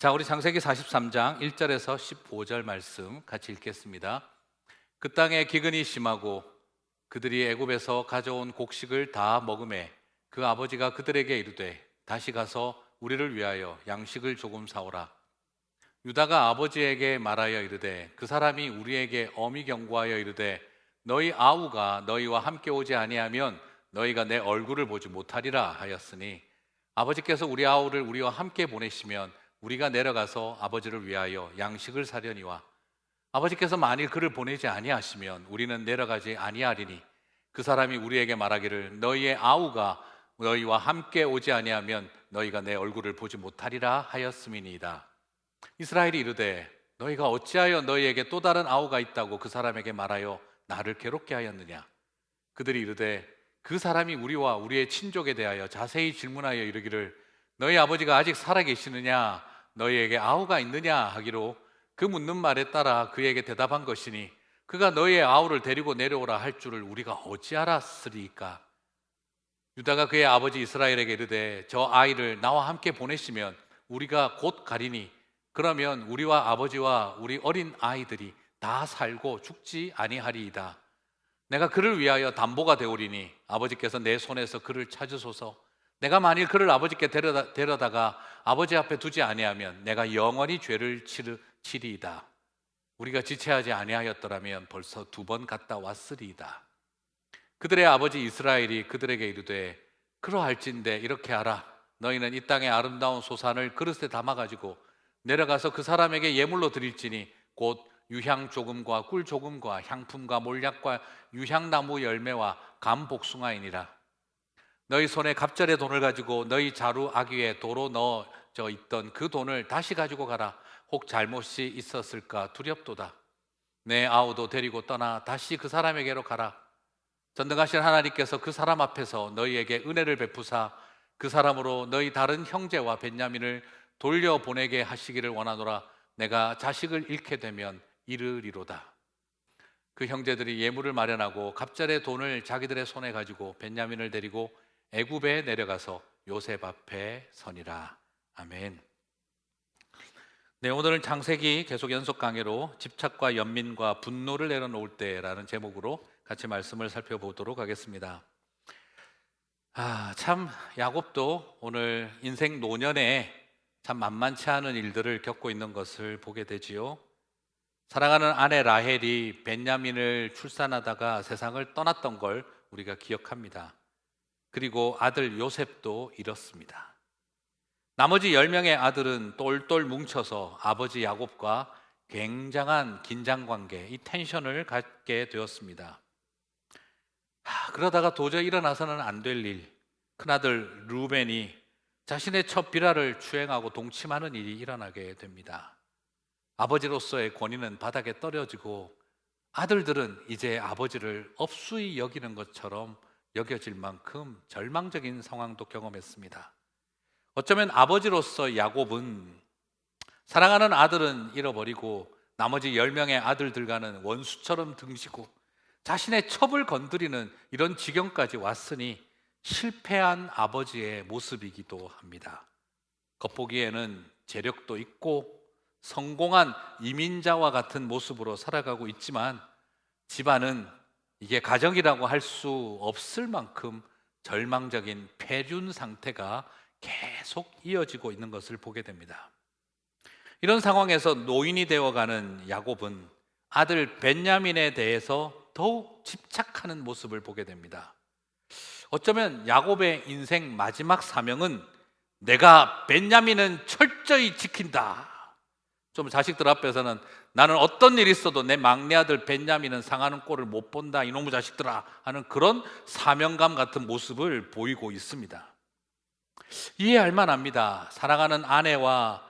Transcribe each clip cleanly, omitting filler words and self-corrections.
자, 우리 창세기 43장 1절에서 15절 말씀 같이 읽겠습니다. 그 땅에 기근이 심하고 그들이 애굽에서 가져온 곡식을 다 먹음에 그 아버지가 그들에게 이르되 다시 가서 우리를 위하여 양식을 조금 사오라. 유다가 아버지에게 말하여 이르되 그 사람이 우리에게 엄히 경고하여 이르되 너희 아우가 너희와 함께 오지 아니하면 너희가 내 얼굴을 보지 못하리라 하였으니 아버지께서 우리 아우를 우리와 함께 보내시면 우리가 내려가서 아버지를 위하여 양식을 사려니와 아버지께서 만일 그를 보내지 아니하시면 우리는 내려가지 아니하리니 그 사람이 우리에게 말하기를 너희의 아우가 너희와 함께 오지 아니하면 너희가 내 얼굴을 보지 못하리라 하였음이니이다. 이스라엘이 이르되 너희가 어찌하여 너희에게 또 다른 아우가 있다고 그 사람에게 말하여 나를 괴롭게 하였느냐. 그들이 이르되 그 사람이 우리와 우리의 친족에 대하여 자세히 질문하여 이르기를 너희 아버지가 아직 살아계시느냐 너희에게 아우가 있느냐 하기로 그 묻는 말에 따라 그에게 대답한 것이니 그가 너희의 아우를 데리고 내려오라 할 줄을 우리가 어찌 알았으리까. 유다가 그의 아버지 이스라엘에게 이르되 저 아이를 나와 함께 보내시면 우리가 곧 가리니 그러면 우리와 아버지와 우리 어린 아이들이 다 살고 죽지 아니하리이다. 내가 그를 위하여 담보가 되오리니 아버지께서 내 손에서 그를 찾으소서. 내가 만일 그를 아버지께 데려다가 아버지 앞에 두지 아니하면 내가 영원히 죄를 치리이다. 우리가 지체하지 아니하였더라면 벌써 2번 갔다 왔으리이다. 그들의 아버지 이스라엘이 그들에게 이르되 그러할진대 이렇게 하라. 너희는 이 땅의 아름다운 소산을 그릇에 담아가지고 내려가서 그 사람에게 예물로 드릴지니 곧 유향 조금과 꿀 조금과 향품과 몰약과 유향나무 열매와 감 복숭아이니라. 너희 손에 갑절의 돈을 가지고 너희 자루 아귀에 도로 넣어져 있던 그 돈을 다시 가지고 가라. 혹 잘못이 있었을까 두렵도다. 내 아우도 데리고 떠나 다시 그 사람에게로 가라. 전능하신 하나님께서 그 사람 앞에서 너희에게 은혜를 베푸사 그 사람으로 너희 다른 형제와 벤야민을 돌려보내게 하시기를 원하노라. 내가 자식을 잃게 되면 이르리로다. 그 형제들이 예물을 마련하고 갑절의 돈을 자기들의 손에 가지고 벤야민을 데리고 애굽에 내려가서 요셉 앞에 서니라. 아멘. 네, 오늘은 창세기 계속 연속 강해로 집착과 연민과 분노를 내려놓을 때라는 제목으로 같이 말씀을 살펴보도록 하겠습니다. 참 야곱도 오늘 인생 노년에 참 만만치 않은 일들을 겪고 있는 것을 보게 되지요. 사랑하는 아내 라헬이 벤야민을 출산하다가 세상을 떠났던 걸 우리가 기억합니다. 그리고 아들 요셉도 잃었습니다. 나머지 10명의 아들은 똘똘 뭉쳐서 아버지 야곱과 굉장한 긴장관계, 이 텐션을 갖게 되었습니다. 그러다가 도저히 일어나서는 안 될 일, 큰아들 루벤이 자신의 첫 비라를 추행하고 동침하는 일이 일어나게 됩니다. 아버지로서의 권위는 바닥에 떨어지고 아들들은 이제 아버지를 업수히 여기는 것처럼 여겨질 만큼 절망적인 상황도 경험했습니다. 어쩌면 아버지로서 야곱은 사랑하는 아들은 잃어버리고 나머지 10명의 아들들과는 원수처럼 등지고 자신의 첩을 건드리는 이런 지경까지 왔으니 실패한 아버지의 모습이기도 합니다. 겉보기에는 재력도 있고 성공한 이민자와 같은 모습으로 살아가고 있지만 집안은 이게 가정이라고 할 수 없을 만큼 절망적인 폐륜 상태가 계속 이어지고 있는 것을 보게 됩니다. 이런 상황에서 노인이 되어가는 야곱은 아들 벤야민에 대해서 더욱 집착하는 모습을 보게 됩니다. 어쩌면 야곱의 인생 마지막 사명은 내가 벤야민은 철저히 지킨다. 좀 자식들 앞에서는 나는 어떤 일이 있어도 내 막내 아들 벤야민은 상하는 꼴을 못 본다 이놈의 자식들아 하는 그런 사명감 같은 모습을 보이고 있습니다. 이해할 만합니다. 사랑하는 아내와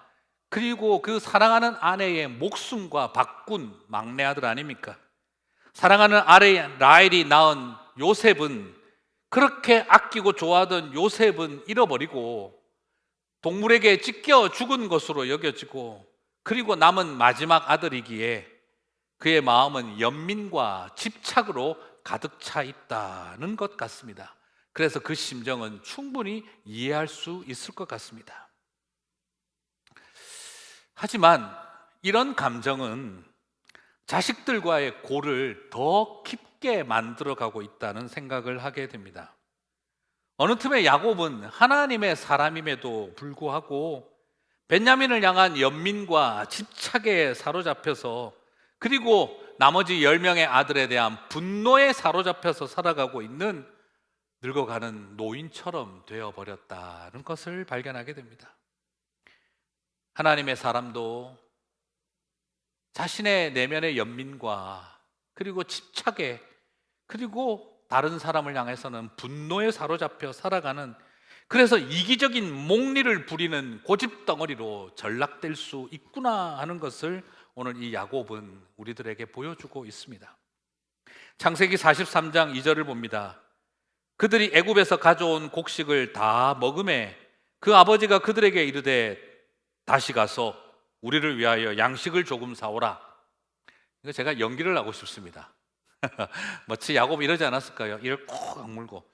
그리고 그 사랑하는 아내의 목숨과 바꾼 막내 아들 아닙니까? 사랑하는 아내 라헬이 낳은 요셉은 그렇게 아끼고 좋아하던 요셉은 잃어버리고 동물에게 찢겨 죽은 것으로 여겨지고 그리고 남은 마지막 아들이기에 그의 마음은 연민과 집착으로 가득 차 있다는 것 같습니다. 그래서 그 심정은 충분히 이해할 수 있을 것 같습니다. 하지만 이런 감정은 자식들과의 골을 더 깊게 만들어가고 있다는 생각을 하게 됩니다. 어느 틈에 야곱은 하나님의 사람임에도 불구하고 벤야민을 향한 연민과 집착에 사로잡혀서, 그리고 나머지 10명의 아들에 대한 분노에 사로잡혀서 살아가고 있는 늙어가는 노인처럼 되어버렸다는 것을 발견하게 됩니다. 하나님의 사람도 자신의 내면의 연민과 그리고 집착에, 그리고 다른 사람을 향해서는 분노에 사로잡혀 살아가는, 그래서 이기적인 목리를 부리는 고집덩어리로 전락될 수 있구나 하는 것을 오늘 이 야곱은 우리들에게 보여주고 있습니다. 창세기 43장 2절을 봅니다. 그들이 애굽에서 가져온 곡식을 다 먹음에 그 아버지가 그들에게 이르되 다시 가서 우리를 위하여 양식을 조금 사오라. 이거 제가 연기를 하고 싶습니다. 마치 야곱이 이러지 않았을까요? 이를 콕 악물고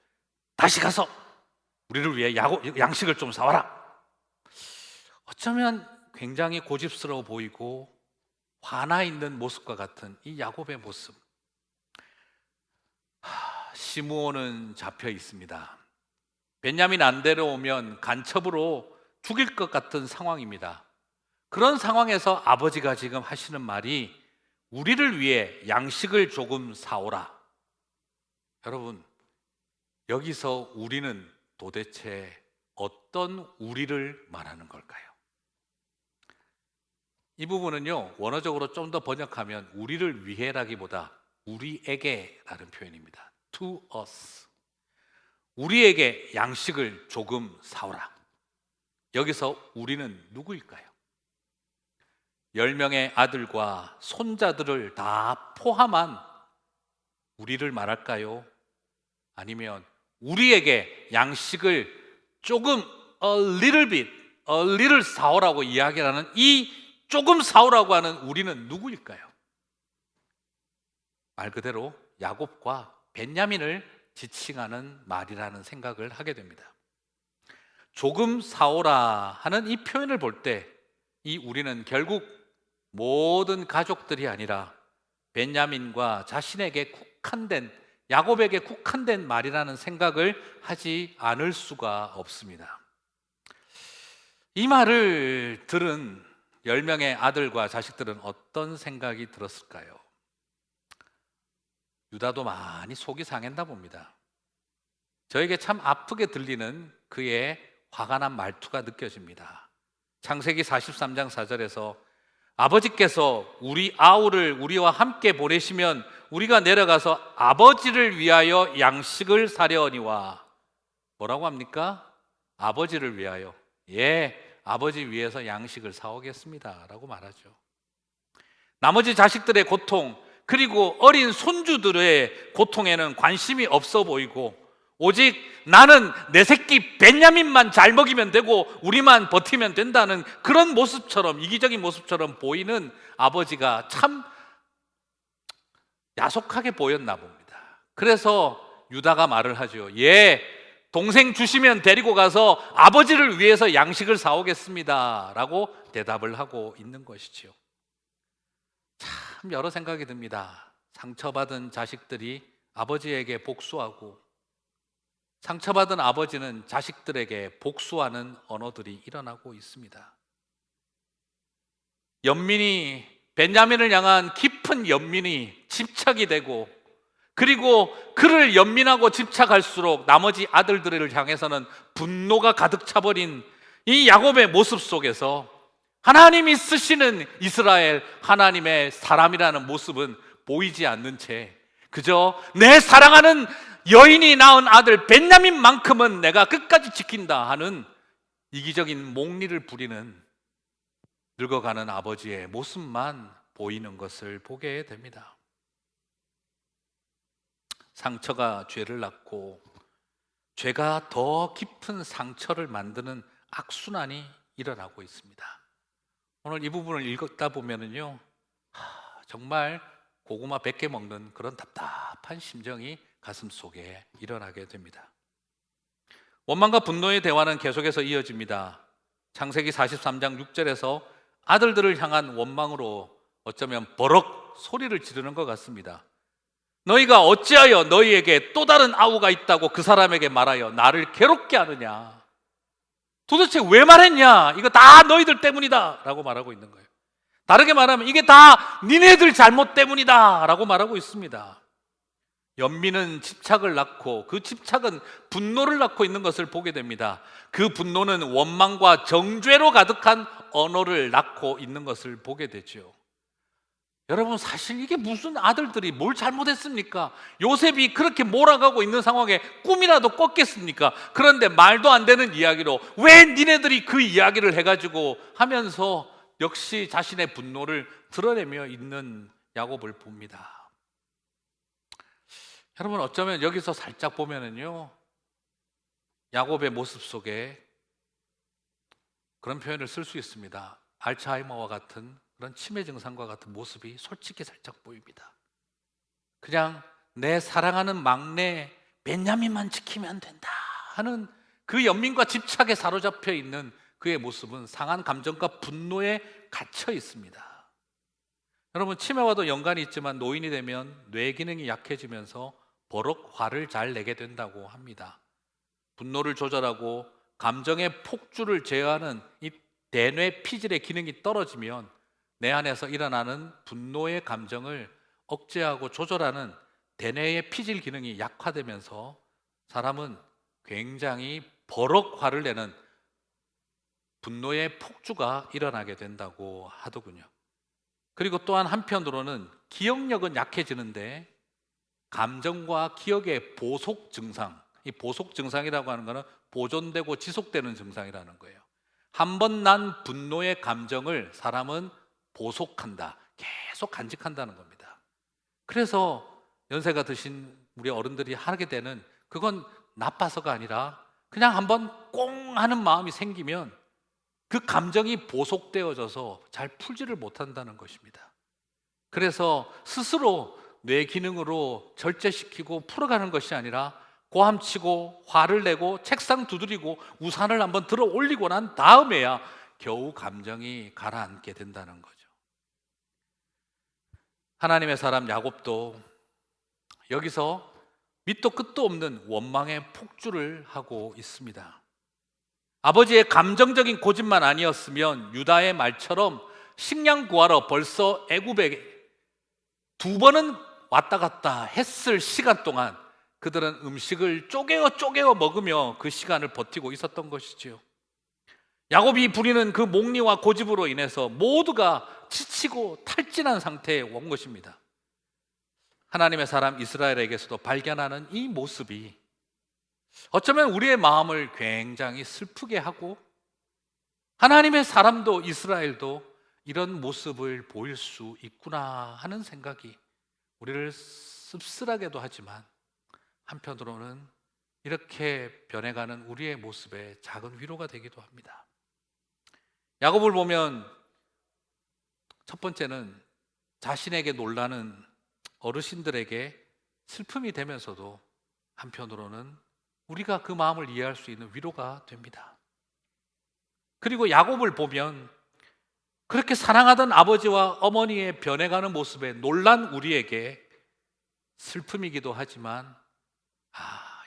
다시 가서 우리를 위해 양식을 좀 사와라. 어쩌면 굉장히 고집스러워 보이고 화나 있는 모습과 같은 이 야곱의 모습. 시므온은 잡혀 있습니다. 벤야민 안 데려오면 간첩으로 죽일 것 같은 상황입니다. 그런 상황에서 아버지가 지금 하시는 말이 우리를 위해 양식을 조금 사오라. 여러분, 여기서 우리는 도대체 어떤 우리를 말하는 걸까요? 이 부분은요, 원어적으로 좀 더 번역하면 우리를 위해라기보다 우리에게라는 표현입니다. To us. 우리에게 양식을 조금 사오라. 여기서 우리는 누구일까요? 10명의 아들과 손자들을 다 포함한 우리를 말할까요? 아니면 우리에게 양식을 조금 a little 사오라고 이야기하는 이 조금 사오라고 하는 우리는 누구일까요? 말 그대로 야곱과 벤야민을 지칭하는 말이라는 생각을 하게 됩니다. 조금 사오라 하는 이 표현을 볼 때 이 우리는 결국 모든 가족들이 아니라 벤야민과 자신에게 국한된, 야곱에게 국한된 말이라는 생각을 하지 않을 수가 없습니다. 이 말을 들은 10명의 아들과 자식들은 어떤 생각이 들었을까요? 유다도 많이 속이 상했나 봅니다. 저에게 참 아프게 들리는 그의 화가 난 말투가 느껴집니다. 창세기 43장 4절에서 아버지께서 우리 아우를 우리와 함께 보내시면 우리가 내려가서 아버지를 위하여 양식을 사려니와. 뭐라고 합니까? 아버지를 위하여. 예, 아버지 위해서 양식을 사오겠습니다 라고 말하죠. 나머지 자식들의 고통, 그리고 어린 손주들의 고통에는 관심이 없어 보이고 오직 나는 내 새끼 벤야민만 잘 먹이면 되고 우리만 버티면 된다는 그런 모습처럼, 이기적인 모습처럼 보이는 아버지가 참 야속하게 보였나 봅니다. 그래서 유다가 말을 하죠. 예, 동생 주시면 데리고 가서 아버지를 위해서 양식을 사오겠습니다 라고 대답을 하고 있는 것이지요. 참 여러 생각이 듭니다. 상처받은 자식들이 아버지에게 복수하고 상처받은 아버지는 자식들에게 복수하는 언어들이 일어나고 있습니다. 연민이, 벤야민을 향한 깊은 연민이 집착이 되고, 그리고 그를 연민하고 집착할수록 나머지 아들들을 향해서는 분노가 가득 차버린 이 야곱의 모습 속에서 하나님이 쓰시는 이스라엘, 하나님의 사람이라는 모습은 보이지 않는 채 그저 내 사랑하는 여인이 낳은 아들 벤야민만큼은 내가 끝까지 지킨다 하는 이기적인 목리를 부리는 늙어가는 아버지의 모습만 보이는 것을 보게 됩니다. 상처가 죄를 낳고 죄가 더 깊은 상처를 만드는 악순환이 일어나고 있습니다. 오늘 이 부분을 읽다 보면은요, 정말 고구마 100개 먹는 그런 답답한 심정이 가슴 속에 일어나게 됩니다. 원망과 분노의 대화는 계속해서 이어집니다. 창세기 43장 6절에서 아들들을 향한 원망으로 어쩌면 버럭 소리를 지르는 것 같습니다. 너희가 어찌하여 너희에게 또 다른 아우가 있다고 그 사람에게 말하여 나를 괴롭게 하느냐? 도대체 왜 말했냐? 이거 다 너희들 때문이다 라고 말하고 있는 거예요. 다르게 말하면 이게 다 니네들 잘못 때문이다 라고 말하고 있습니다. 연민은 집착을 낳고 그 집착은 분노를 낳고 있는 것을 보게 됩니다. 그 분노는 원망과 정죄로 가득한 언어를 낳고 있는 것을 보게 되죠. 여러분, 사실 이게 무슨 아들들이 뭘 잘못했습니까? 요셉이 그렇게 몰아가고 있는 상황에 꿈이라도 꿨겠습니까? 그런데 말도 안 되는 이야기로 왜 니네들이 그 이야기를 해가지고 하면서 역시 자신의 분노를 드러내며 있는 야곱을 봅니다. 여러분, 어쩌면 여기서 살짝 보면은요, 야곱의 모습 속에 그런 표현을 쓸 수 있습니다. 알츠하이머와 같은 그런 치매 증상과 같은 모습이 솔직히 살짝 보입니다. 그냥 내 사랑하는 막내 베냐민만 지키면 된다 하는 그 연민과 집착에 사로잡혀 있는 그의 모습은 상한 감정과 분노에 갇혀 있습니다. 여러분, 치매와도 연관이 있지만 노인이 되면 뇌 기능이 약해지면서 버럭 화를 잘 내게 된다고 합니다. 분노를 조절하고 감정의 폭주를 제어하는 이 대뇌 피질의 기능이 떨어지면 내 안에서 일어나는 분노의 감정을 억제하고 조절하는 대뇌의 피질 기능이 약화되면서 사람은 굉장히 버럭 화를 내는 분노의 폭주가 일어나게 된다고 하더군요. 그리고 또한 한편으로는 기억력은 약해지는데 감정과 기억의 보속 증상, 이 보속 증상이라고 하는 것은 보존되고 지속되는 증상이라는 거예요. 한 번 난 분노의 감정을 사람은 보속한다, 계속 간직한다는 겁니다. 그래서 연세가 드신 우리 어른들이 하게 되는, 그건 나빠서가 아니라 그냥 한번 꽁 하는 마음이 생기면 그 감정이 보속되어져서 잘 풀지를 못한다는 것입니다. 그래서 스스로 뇌 기능으로 절제시키고 풀어가는 것이 아니라 고함치고 화를 내고 책상 두드리고 우산을 한번 들어 올리고 난 다음에야 겨우 감정이 가라앉게 된다는 거죠. 하나님의 사람 야곱도 여기서 밑도 끝도 없는 원망의 폭주를 하고 있습니다. 아버지의 감정적인 고집만 아니었으면 유다의 말처럼 식량 구하러 벌써 애굽에 2번은 왔다 갔다 했을 시간 동안 그들은 음식을 쪼개어 먹으며 그 시간을 버티고 있었던 것이지요. 야곱이 부리는 그 목리와 고집으로 인해서 모두가 지치고 탈진한 상태에 온 것입니다. 하나님의 사람 이스라엘에게서도 발견하는 이 모습이 어쩌면 우리의 마음을 굉장히 슬프게 하고, 하나님의 사람도 이스라엘도 이런 모습을 보일 수 있구나 하는 생각이 우리를 씁쓸하게도 하지만 한편으로는 이렇게 변해가는 우리의 모습에 작은 위로가 되기도 합니다. 야곱을 보면 첫 번째는 자신에게 놀라는 어르신들에게 슬픔이 되면서도 한편으로는 우리가 그 마음을 이해할 수 있는 위로가 됩니다. 그리고 야곱을 보면 그렇게 사랑하던 아버지와 어머니의 변해가는 모습에 놀란 우리에게 슬픔이기도 하지만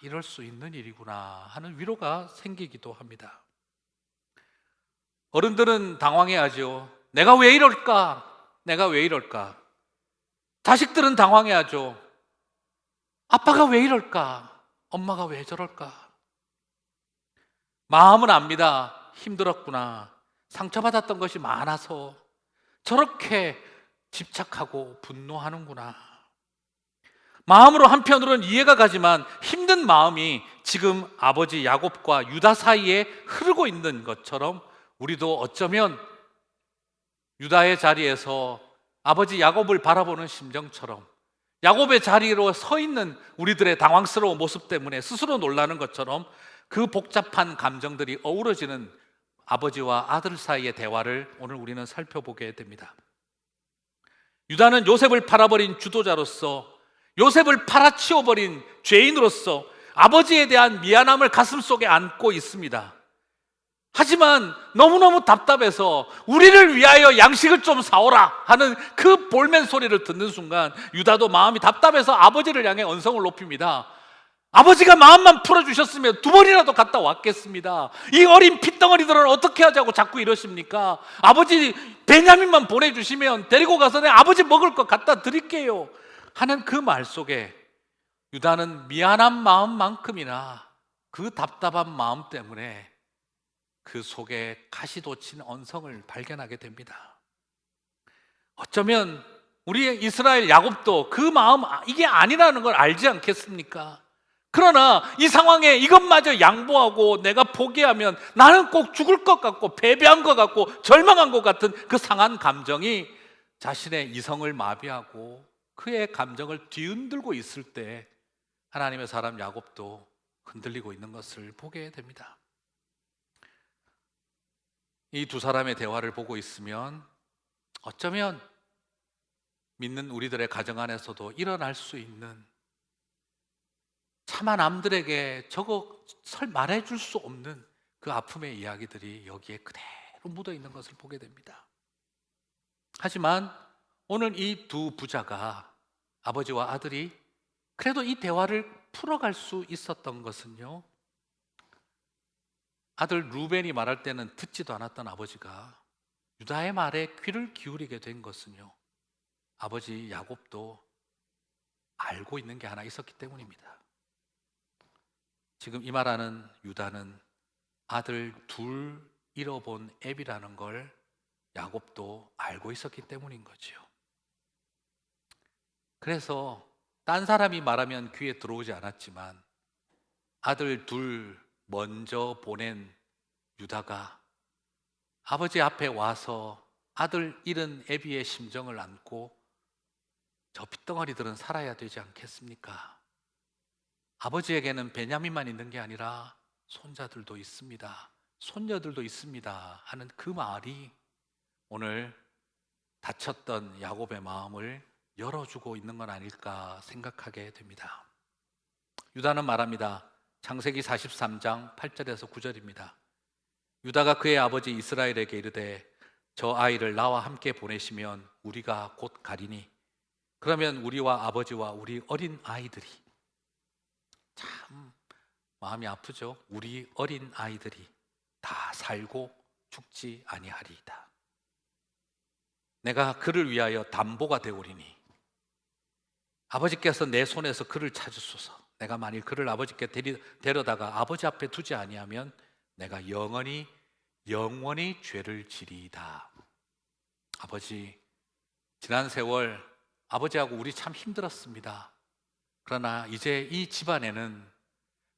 이럴 수 있는 일이구나 하는 위로가 생기기도 합니다. 어른들은 당황해하죠. 내가 왜 이럴까? 내가 왜 이럴까? 자식들은 당황해하죠. 아빠가 왜 이럴까? 엄마가 왜 저럴까? 마음은 압니다. 힘들었구나. 상처받았던 것이 많아서 저렇게 집착하고 분노하는구나. 마음으로 한편으로는 이해가 가지만 힘든 마음이 지금 아버지 야곱과 유다 사이에 흐르고 있는 것처럼 우리도 어쩌면 유다의 자리에서 아버지 야곱을 바라보는 심정처럼 야곱의 자리로 서 있는 우리들의 당황스러운 모습 때문에 스스로 놀라는 것처럼 그 복잡한 감정들이 어우러지는 아버지와 아들 사이의 대화를 오늘 우리는 살펴보게 됩니다. 유다는 요셉을 팔아버린 주도자로서, 요셉을 팔아치워버린 죄인으로서 아버지에 대한 미안함을 가슴속에 안고 있습니다. 하지만 너무너무 답답해서 우리를 위하여 양식을 좀 사오라 하는 그 볼멘 소리를 듣는 순간 유다도 마음이 답답해서 아버지를 향해 언성을 높입니다. 아버지가 마음만 풀어주셨으면 두 번이라도 갔다 왔겠습니다. 이 어린 핏덩어리들은 어떻게 하자고 자꾸 이러십니까? 아버지 베냐민만 보내주시면 데리고 가서 내 아버지 먹을 거 갖다 드릴게요 하는 그 말 속에 유다는 미안한 마음만큼이나 그 답답한 마음 때문에 그 속에 가시돋친 언성을 발견하게 됩니다. 어쩌면 우리 이스라엘 야곱도 그 마음 이게 아니라는 걸 알지 않겠습니까? 그러나 이 상황에 이것마저 양보하고 내가 포기하면 나는 꼭 죽을 것 같고 패배한 것 같고 절망한 것 같은 그 상한 감정이 자신의 이성을 마비하고 그의 감정을 뒤흔들고 있을 때 하나님의 사람 야곱도 흔들리고 있는 것을 보게 됩니다. 이 두 사람의 대화를 보고 있으면 어쩌면 믿는 우리들의 가정 안에서도 일어날 수 있는 차마 남들에게 저거 말해줄 수 없는 그 아픔의 이야기들이 여기에 그대로 묻어 있는 것을 보게 됩니다. 하지만 오늘 이 두 부자가 아버지와 아들이 그래도 이 대화를 풀어갈 수 있었던 것은요, 아들 루벤이 말할 때는 듣지도 않았던 아버지가 유다의 말에 귀를 기울이게 된 것은요, 아버지 야곱도 알고 있는 게 하나 있었기 때문입니다. 지금 이 말하는 유다는 아들 둘 잃어본 애비라는 걸 야곱도 알고 있었기 때문인 거죠. 그래서 딴 사람이 말하면 귀에 들어오지 않았지만 아들 둘 먼저 보낸 유다가 아버지 앞에 와서 아들 잃은 애비의 심정을 안고 저 핏덩어리들은 살아야 되지 않겠습니까? 아버지에게는 베냐민만 있는 게 아니라 손자들도 있습니다. 손녀들도 있습니다. 하는 그 말이 오늘 다쳤던 야곱의 마음을 열어주고 있는 건 아닐까 생각하게 됩니다. 유다는 말합니다. 창세기 43장 8절에서 9절입니다. 유다가 그의 아버지 이스라엘에게 이르되 저 아이를 나와 함께 보내시면 우리가 곧 가리니 그러면 우리와 아버지와 우리 어린 아이들이, 참 마음이 아프죠. 우리 어린 아이들이 다 살고 죽지 아니하리이다. 내가 그를 위하여 담보가 되오리니 아버지께서 내 손에서 그를 찾으소서. 내가 만일 그를 아버지께 데려다가 아버지 앞에 두지 아니하면 내가 영원히 죄를 지리이다. 아버지, 지난 세월 아버지하고 우리 참 힘들었습니다. 그러나 이제 이 집안에는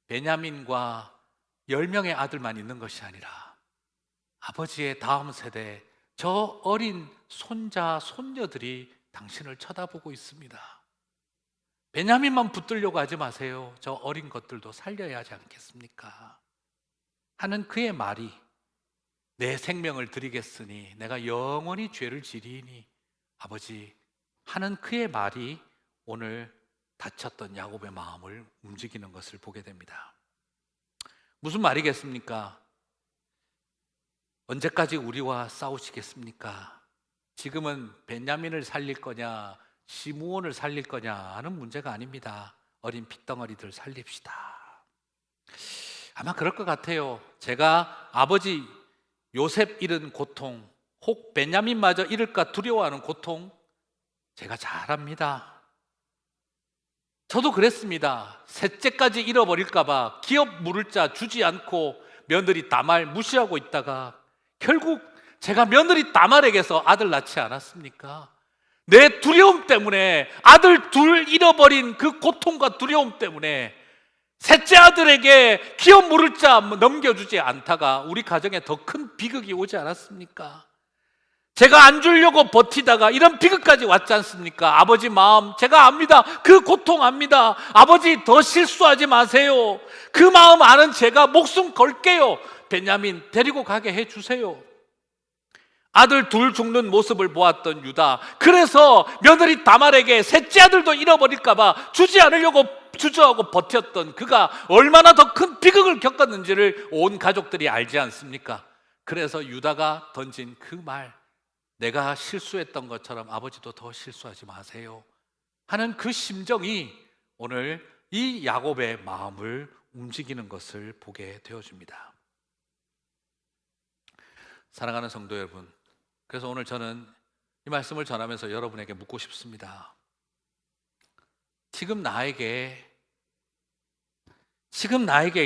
베냐민과 10명의 아들만 있는 것이 아니라 아버지의 다음 세대 저 어린 손자, 손녀들이 당신을 쳐다보고 있습니다. 베냐민만 붙들려고 하지 마세요. 저 어린 것들도 살려야 하지 않겠습니까? 하는 그의 말이 내 생명을 드리겠으니 내가 영원히 죄를 지리니 아버지 하는 그의 말이 오늘 다쳤던 야곱의 마음을 움직이는 것을 보게 됩니다. 무슨 말이겠습니까? 언제까지 우리와 싸우시겠습니까? 지금은 베냐민을 살릴 거냐 시므온을 살릴 거냐 하는 문제가 아닙니다. 어린 핏덩어리들 살립시다. 아마 그럴 것 같아요. 제가 아버지 요셉 잃은 고통, 혹 베냐민마저 잃을까 두려워하는 고통 제가 잘 압니다. 저도 그랬습니다. 셋째까지 잃어버릴까 봐 기업 물을 자 주지 않고 며느리 다말 무시하고 있다가 결국 제가 며느리 다말에게서 아들 낳지 않았습니까? 내 두려움 때문에 아들 둘 잃어버린 그 고통과 두려움 때문에 셋째 아들에게 기업 물을 자 넘겨주지 않다가 우리 가정에 더 큰 비극이 오지 않았습니까? 제가 안 주려고 버티다가 이런 비극까지 왔지 않습니까? 아버지 마음 제가 압니다. 그 고통 압니다. 아버지 더 실수하지 마세요. 그 마음 아는 제가 목숨 걸게요. 베냐민 데리고 가게 해주세요. 아들 둘 죽는 모습을 보았던 유다, 그래서 며느리 다말에게 셋째 아들도 잃어버릴까 봐 주지 않으려고 주저하고 버텼던 그가 얼마나 더 큰 비극을 겪었는지를 온 가족들이 알지 않습니까? 그래서 유다가 던진 그 말, 내가 실수했던 것처럼 아버지도 더 실수하지 마세요 하는 그 심정이 오늘 이 야곱의 마음을 움직이는 것을 보게 되어줍니다. 사랑하는 성도 여러분, 그래서 오늘 저는 이 말씀을 전하면서 여러분에게 묻고 싶습니다. 지금 나에게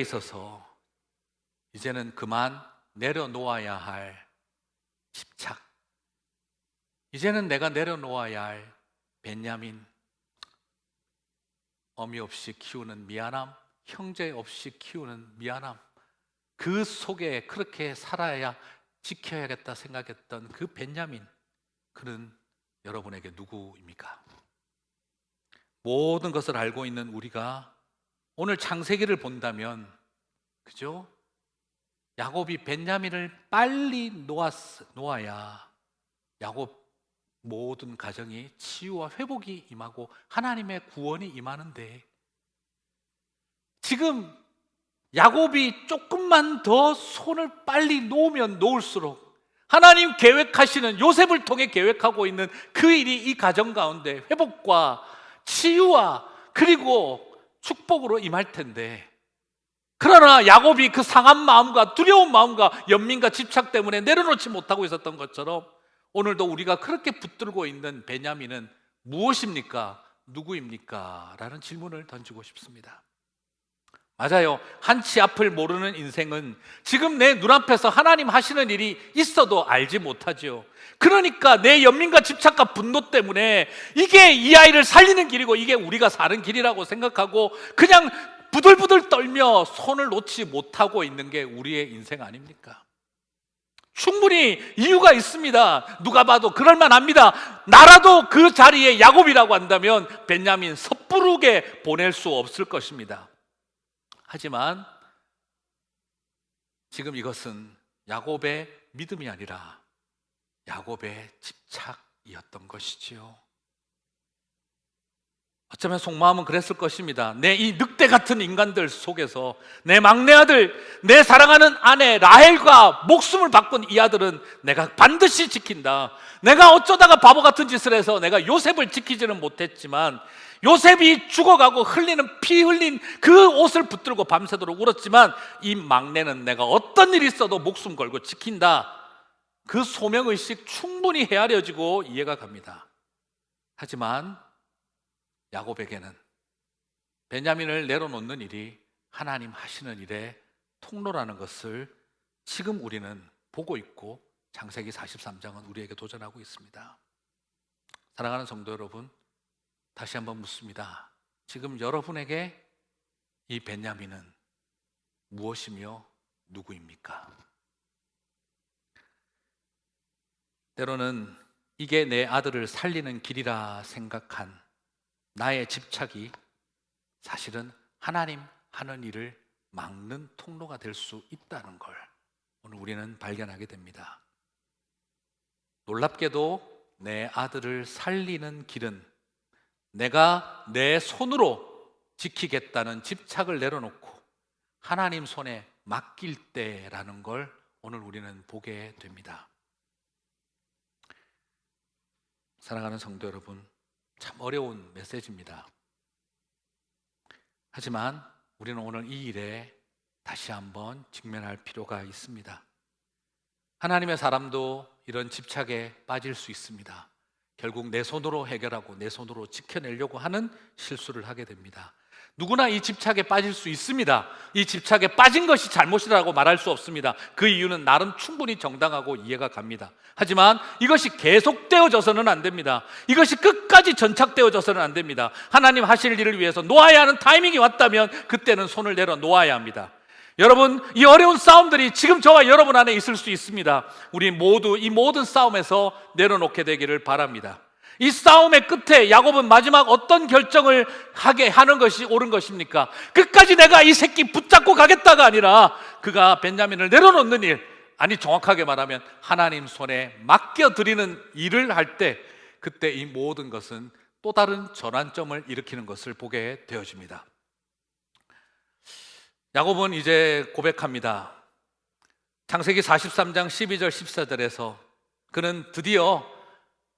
있어서 이제는 그만 내려놓아야 할 집착, 이제는 내가 내려놓아야 할 베냐민, 어미 없이 키우는 미안함, 형제 없이 키우는 미안함, 그 속에 그렇게 살아야 지켜야겠다 생각했던 그 베냐민, 그는 여러분에게 누구입니까? 모든 것을 알고 있는 우리가 오늘 창세기를 본다면, 그죠? 야곱이 베냐민을 빨리 놓아야 야곱 모든 가정이 치유와 회복이 임하고 하나님의 구원이 임하는데, 지금 야곱이 조금만 더 손을 빨리 놓으면 놓을수록 하나님 계획하시는, 요셉을 통해 계획하고 있는 그 일이 이 가정 가운데 회복과 치유와 그리고 축복으로 임할 텐데, 그러나 야곱이 그 상한 마음과 두려운 마음과 연민과 집착 때문에 내려놓지 못하고 있었던 것처럼 오늘도 우리가 그렇게 붙들고 있는 베냐민은 무엇입니까? 누구입니까? 라는 질문을 던지고 싶습니다. 맞아요. 한치 앞을 모르는 인생은 지금 내 눈앞에서 하나님 하시는 일이 있어도 알지 못하죠. 그러니까 내 연민과 집착과 분노 때문에 이게 이 아이를 살리는 길이고 이게 우리가 사는 길이라고 생각하고 그냥 부들부들 떨며 손을 놓지 못하고 있는 게 우리의 인생 아닙니까? 충분히 이유가 있습니다. 누가 봐도 그럴만합니다. 나라도 그 자리에 야곱이라고 한다면 베냐민 섣부르게 보낼 수 없을 것입니다. 하지만 지금 이것은 야곱의 믿음이 아니라 야곱의 집착이었던 것이지요. 어쩌면 속마음은 그랬을 것입니다. 내 이 늑대 같은 인간들 속에서 내 막내 아들, 내 사랑하는 아내 라헬과 목숨을 바꾼 이 아들은 내가 반드시 지킨다. 내가 어쩌다가 바보 같은 짓을 해서 내가 요셉을 지키지는 못했지만, 요셉이 죽어가고 피 흘린 그 옷을 붙들고 밤새도록 울었지만 이 막내는 내가 어떤 일이 있어도 목숨 걸고 지킨다. 그 소명의식 충분히 헤아려지고 이해가 갑니다. 하지만 야곱에게는 베냐민을 내려놓는 일이 하나님 하시는 일의 통로라는 것을 지금 우리는 보고 있고 창세기 43장은 우리에게 도전하고 있습니다. 사랑하는 성도 여러분, 다시 한번 묻습니다. 지금 여러분에게 이 베냐민은 무엇이며 누구입니까? 때로는 이게 내 아들을 살리는 길이라 생각한 나의 집착이 사실은 하나님 하는 일을 막는 통로가 될 수 있다는 걸 오늘 우리는 발견하게 됩니다. 놀랍게도 내 아들을 살리는 길은 내가 내 손으로 지키겠다는 집착을 내려놓고 하나님 손에 맡길 때라는 걸 오늘 우리는 보게 됩니다. 사랑하는 성도 여러분, 참 어려운 메시지입니다. 하지만 우리는 오늘 이 일에 다시 한번 직면할 필요가 있습니다. 하나님의 사람도 이런 집착에 빠질 수 있습니다. 결국 내 손으로 해결하고 내 손으로 지켜내려고 하는 실수를 하게 됩니다. 누구나 이 집착에 빠질 수 있습니다. 이 집착에 빠진 것이 잘못이라고 말할 수 없습니다. 그 이유는 나름 충분히 정당하고 이해가 갑니다. 하지만 이것이 계속되어져서는 안 됩니다. 이것이 끝까지 전착되어져서는 안 됩니다. 하나님 하실 일을 위해서 놓아야 하는 타이밍이 왔다면 그때는 손을 내려 놓아야 합니다. 여러분, 이 어려운 싸움들이 지금 저와 여러분 안에 있을 수 있습니다. 우리 모두 이 모든 싸움에서 내려놓게 되기를 바랍니다. 이 싸움의 끝에 야곱은 마지막 어떤 결정을 하게 하는 것이 옳은 것입니까? 끝까지 내가 이 새끼 붙잡고 가겠다가 아니라 그가 베냐민을 내려놓는 일, 아니 정확하게 말하면 하나님 손에 맡겨드리는 일을 할 때 그때 이 모든 것은 또 다른 전환점을 일으키는 것을 보게 되어집니다. 야곱은 이제 고백합니다. 창세기 43장 12절 14절에서 그는 드디어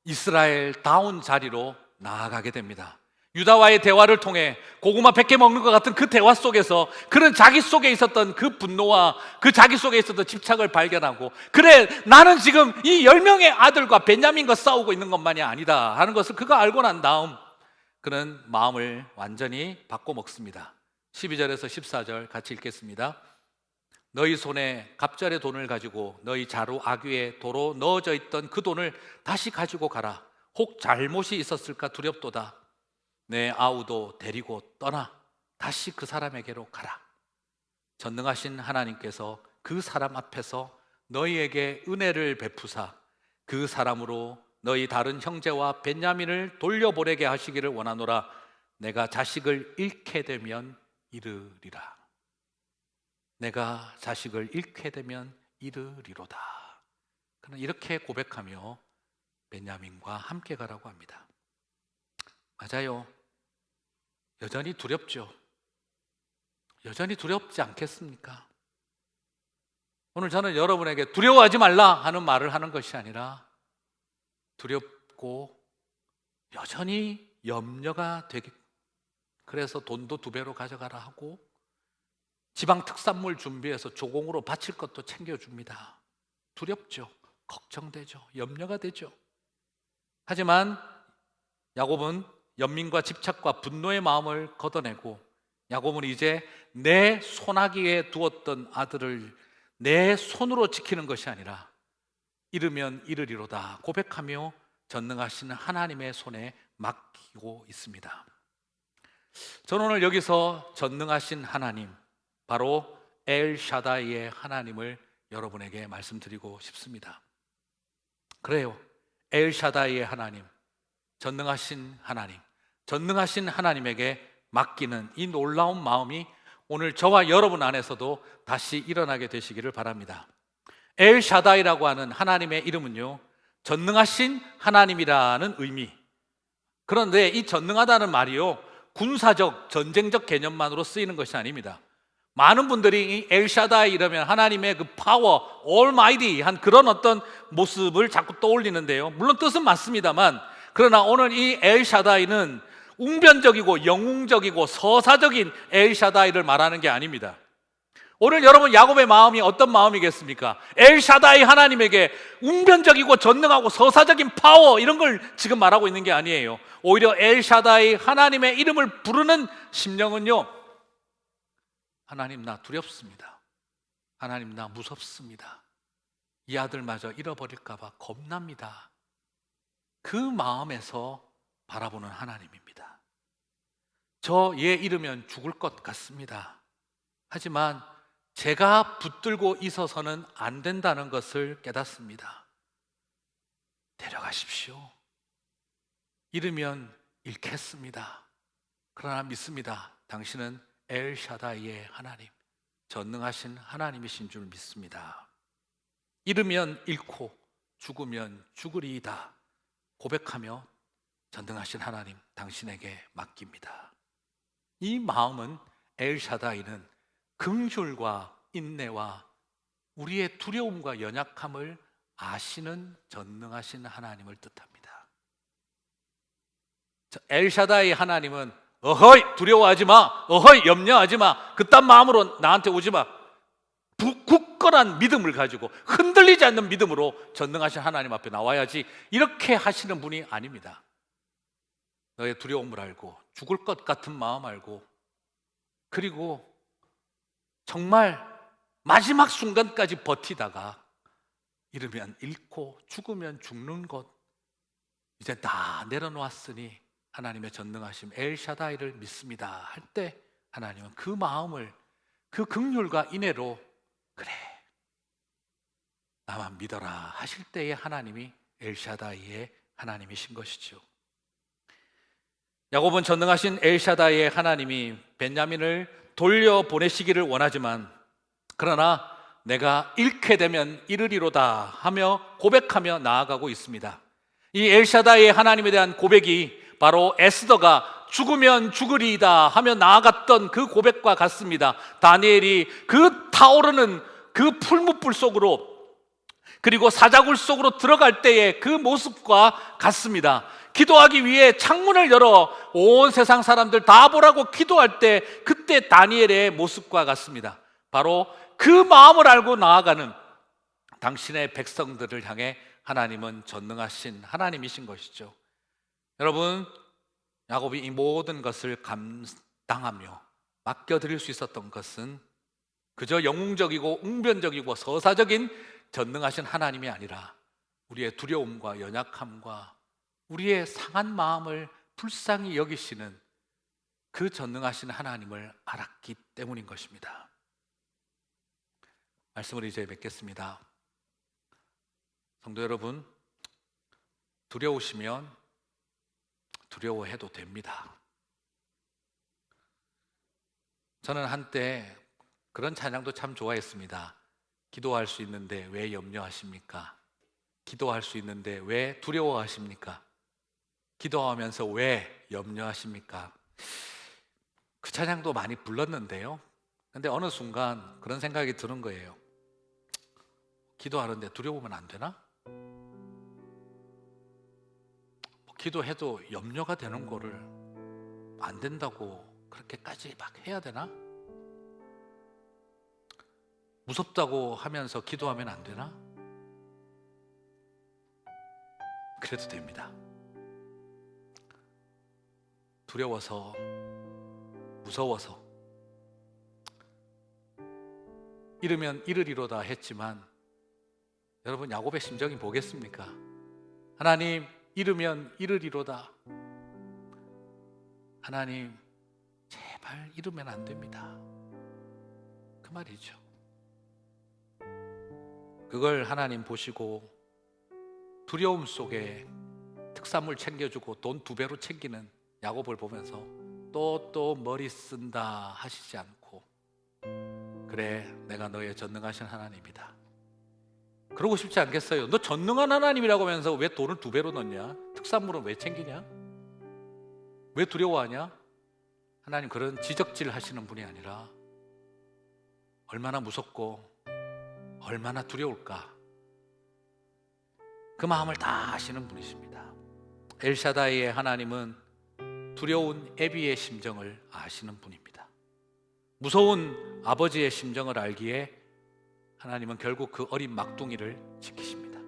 이스라엘다운 자리로 나아가게 됩니다. 유다와의 대화를 통해 고구마 100개 먹는 것 같은 그 대화 속에서 그는 자기 속에 있었던 그 분노와 그 자기 속에 있었던 집착을 발견하고, 그래, 나는 지금 이 10명의 아들과 베냐민과 싸우고 있는 것만이 아니다 하는 것을 그가 알고 난 다음 그는 마음을 완전히 바꿔 먹습니다. 12절에서 14절 같이 읽겠습니다. 너희 손에 갑절의 돈을 가지고 너희 자루 아귀에 도로 넣어져 있던 그 돈을 다시 가지고 가라. 혹 잘못이 있었을까 두렵도다. 내 아우도 데리고 떠나 다시 그 사람에게로 가라. 전능하신 하나님께서 그 사람 앞에서 너희에게 은혜를 베푸사 그 사람으로 너희 다른 형제와 베냐민을 돌려보내게 하시기를 원하노라. 내가 자식을 잃게 되면 이르리라. 내가 자식을 잃게 되면 이르리로다. 그는 이렇게 고백하며 베냐민과 함께 가라고 합니다. 맞아요. 여전히 두렵죠. 여전히 두렵지 않겠습니까? 오늘 저는 여러분에게 두려워하지 말라 하는 말을 하는 것이 아니라 두렵고 여전히 염려가 되게, 그래서 돈도 2배로 가져가라 하고 지방 특산물 준비해서 조공으로 바칠 것도 챙겨줍니다. 두렵죠. 걱정되죠. 염려가 되죠. 하지만 야곱은 연민과 집착과 분노의 마음을 걷어내고, 야곱은 이제 내 손아귀에 두었던 아들을 내 손으로 지키는 것이 아니라 이르면 이르리로다 고백하며 전능하신 하나님의 손에 맡기고 있습니다. 저는 오늘 여기서 전능하신 하나님, 바로 엘샤다이의 하나님을 여러분에게 말씀드리고 싶습니다. 그래요. 엘샤다이의 하나님, 전능하신 하나님, 전능하신 하나님에게 맡기는 이 놀라운 마음이 오늘 저와 여러분 안에서도 다시 일어나게 되시기를 바랍니다. 엘샤다이라고 하는 하나님의 이름은요, 전능하신 하나님이라는 의미. 그런데 이 전능하다는 말이요, 군사적, 전쟁적 개념만으로 쓰이는 것이 아닙니다. 많은 분들이 이 엘샤다이 이러면 하나님의 그 파워, 올마이티한 그런 어떤 모습을 자꾸 떠올리는데요, 물론 뜻은 맞습니다만, 그러나 오늘 이 엘샤다이는 웅변적이고 영웅적이고 서사적인 엘샤다이를 말하는 게 아닙니다. 오늘 여러분 야곱의 마음이 어떤 마음이겠습니까? 엘샤다이 하나님에게 웅변적이고 전능하고 서사적인 파워, 이런 걸 지금 말하고 있는 게 아니에요. 오히려 엘샤다이 하나님의 이름을 부르는 심령은요, 하나님 나 두렵습니다. 하나님 나 무섭습니다. 이 아들마저 잃어버릴까 봐 겁납니다. 그 마음에서 바라보는 하나님입니다. 저 얘 잃으면 죽을 것 같습니다. 하지만 제가 붙들고 있어서는 안 된다는 것을 깨닫습니다. 데려가십시오. 잃으면 잃겠습니다. 그러나 믿습니다. 당신은 엘샤다이의 하나님, 전능하신 하나님이신 줄 믿습니다. 잃으면 잃고 죽으면 죽으리이다 고백하며 전능하신 하나님 당신에게 맡깁니다. 이 마음은, 엘샤다이는 긍휼과 인내와 우리의 두려움과 연약함을 아시는 전능하신 하나님을 뜻합니다. 엘샤다이 하나님은 어허이 두려워하지 마, 어허이 염려하지 마, 그딴 마음으로 나한테 오지 마, 굳건한 믿음을 가지고 흔들리지 않는 믿음으로 전능하신 하나님 앞에 나와야지, 이렇게 하시는 분이 아닙니다. 너의 두려움을 알고 죽을 것 같은 마음 알고, 그리고 정말 마지막 순간까지 버티다가 잃으면 잃고 죽으면 죽는 것 이제 다 내려놓았으니 하나님의 전능하심 엘샤다이를 믿습니다 할 때, 하나님은 그 마음을 그 긍휼과 인애로 그래 나만 믿어라 하실 때의 하나님이 엘샤다이의 하나님이신 것이죠. 야곱은 전능하신 엘샤다이의 하나님이 베냐민을 돌려보내시기를 원하지만, 그러나 내가 잃게 되면 이르리로다 하며 고백하며 나아가고 있습니다. 이 엘샤다이의 하나님에 대한 고백이 바로 에스더가 죽으면 죽으리이다 하며 나아갔던 그 고백과 같습니다. 다니엘이 그 타오르는 그 풀무불 속으로, 그리고 사자굴 속으로 들어갈 때의 그 모습과 같습니다. 기도하기 위해 창문을 열어 온 세상 사람들 다 보라고 기도할 때 그때 다니엘의 모습과 같습니다. 바로 그 마음을 알고 나아가는 당신의 백성들을 향해 하나님은 전능하신 하나님이신 것이죠. 여러분, 야곱이 이 모든 것을 감당하며 맡겨드릴 수 있었던 것은 그저 영웅적이고 웅변적이고 서사적인 전능하신 하나님이 아니라 우리의 두려움과 연약함과 우리의 상한 마음을 불쌍히 여기시는 그 전능하신 하나님을 알았기 때문인 것입니다. 말씀을 이제 맺겠습니다. 성도 여러분, 두려우시면 두려워해도 됩니다. 저는 한때 그런 찬양도 참 좋아했습니다. 기도할 수 있는데 왜 염려하십니까? 기도할 수 있는데 왜 두려워하십니까? 기도하면서 왜 염려하십니까? 그 찬양도 많이 불렀는데요. 근데 어느 순간 그런 생각이 드는 거예요. 기도하는데 두려우면 안 되나? 기도해도 염려가 되는 거를 안 된다고 그렇게까지 막 해야 되나? 무섭다고 하면서 기도하면 안 되나? 그래도 됩니다. 두려워서, 무서워서 이르면 이르리로다 했지만 여러분, 야곱의 심정이 뭐겠습니까? 하나님, 이르면 이르리로다. 하나님, 제발 이르면 안 됩니다. 그 말이죠. 그걸 하나님 보시고 두려움 속에 특산물 챙겨주고 돈 2배로 챙기는 야곱을 보면서 또 머리 쓴다 하시지 않고, 그래, 내가 너의 전능하신 하나님이다. 그러고 싶지 않겠어요? 너 전능한 하나님이라고 하면서 왜 돈을 2배로 넣냐? 특산물은 왜 챙기냐? 왜 두려워하냐? 하나님 그런 지적질 하시는 분이 아니라 얼마나 무섭고 얼마나 두려울까, 그 마음을 다 아시는 분이십니다. 엘샤다이의 하나님은 두려운 애비의 심정을 아시는 분입니다. 무서운 아버지의 심정을 알기에 하나님은 결국 그 어린 막둥이를 지키십니다.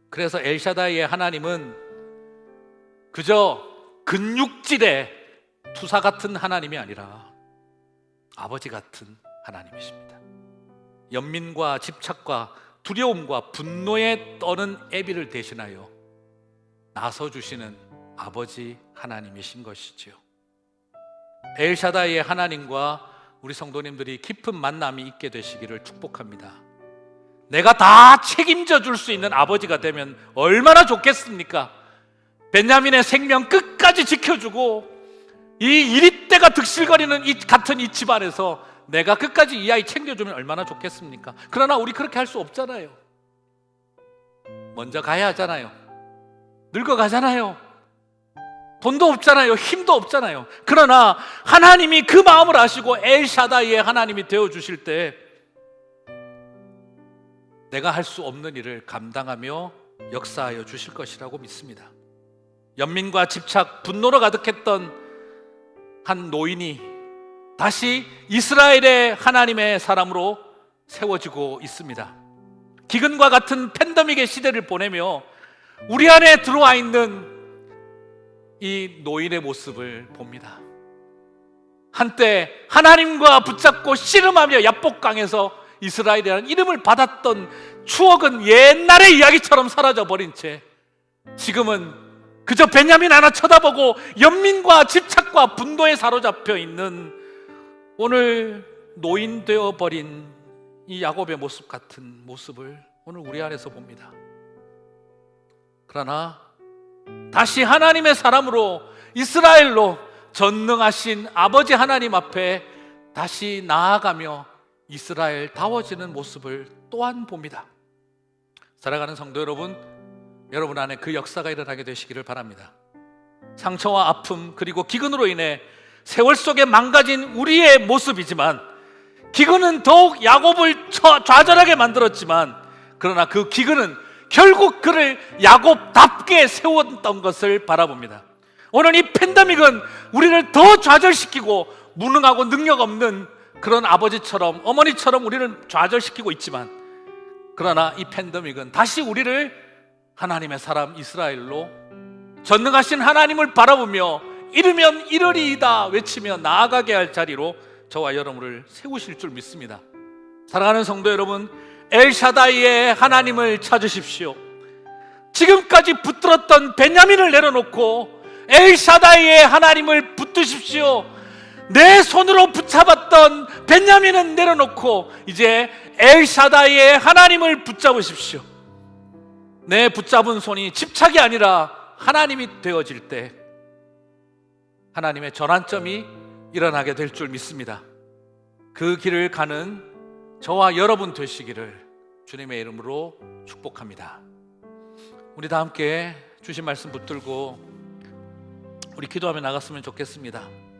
그래서 엘샤다이의 하나님은 그저 근육질의 투사 같은 하나님이 아니라 아버지 같은 하나님이십니다. 연민과 집착과 두려움과 분노에 떠는 애비를 대신하여 나서주시는 아버지 하나님이신 것이지요. 엘샤다이의 하나님과 우리 성도님들이 깊은 만남이 있게 되시기를 축복합니다. 내가 다 책임져 줄 수 있는 아버지가 되면 얼마나 좋겠습니까? 베냐민의 생명 끝까지 지켜주고 이 이리떼가 득실거리는 같은 이 집안에서 내가 끝까지 이 아이 챙겨주면 얼마나 좋겠습니까? 그러나 우리 그렇게 할 수 없잖아요. 먼저 가야 하잖아요. 늙어가잖아요. 돈도 없잖아요. 힘도 없잖아요. 그러나 하나님이 그 마음을 아시고 엘샤다이의 하나님이 되어주실 때 내가 할 수 없는 일을 감당하며 역사하여 주실 것이라고 믿습니다. 연민과 집착, 분노로 가득했던 한 노인이 다시 이스라엘의 하나님의 사람으로 세워지고 있습니다. 기근과 같은 팬데믹의 시대를 보내며 우리 안에 들어와 있는 이 노인의 모습을 봅니다. 한때 하나님과 붙잡고 씨름하며 야복강에서 이스라엘이라는 이름을 받았던 추억은 옛날의 이야기처럼 사라져버린 채 지금은 그저 베냐민 하나 쳐다보고 연민과 집착과 분노에 사로잡혀 있는 오늘 노인 되어버린 이 야곱의 모습 같은 모습을 오늘 우리 안에서 봅니다. 그러나 다시 하나님의 사람으로 이스라엘로 전능하신 아버지 하나님 앞에 다시 나아가며 이스라엘다워지는 모습을 또한 봅니다. 사랑하는 성도 여러분, 여러분 안에 그 역사가 일어나게 되시기를 바랍니다. 상처와 아픔 그리고 기근으로 인해 세월 속에 망가진 우리의 모습이지만 기근은 더욱 야곱을 좌절하게 만들었지만, 그러나 그 기근은 결국 그를 야곱답게 세웠던 것을 바라봅니다. 오늘 이 팬데믹은 우리를 더 좌절시키고 무능하고 능력 없는 그런 아버지처럼, 어머니처럼 우리를 좌절시키고 있지만, 그러나 이 팬데믹은 다시 우리를 하나님의 사람 이스라엘로, 전능하신 하나님을 바라보며 이르면 이르리이다 외치며 나아가게 할 자리로 저와 여러분을 세우실 줄 믿습니다. 사랑하는 성도 여러분, 엘샤다이의 하나님을 찾으십시오. 지금까지 붙들었던 베냐민을 내려놓고 엘샤다이의 하나님을 붙드십시오. 내 손으로 붙잡았던 베냐민은 내려놓고 이제 엘샤다이의 하나님을 붙잡으십시오. 내 붙잡은 손이 집착이 아니라 하나님이 되어질 때 하나님의 전환점이 일어나게 될 줄 믿습니다. 그 길을 가는 저와 여러분 되시기를 주님의 이름으로 축복합니다. 우리 다 함께 주신 말씀 붙들고 우리 기도하며 나갔으면 좋겠습니다.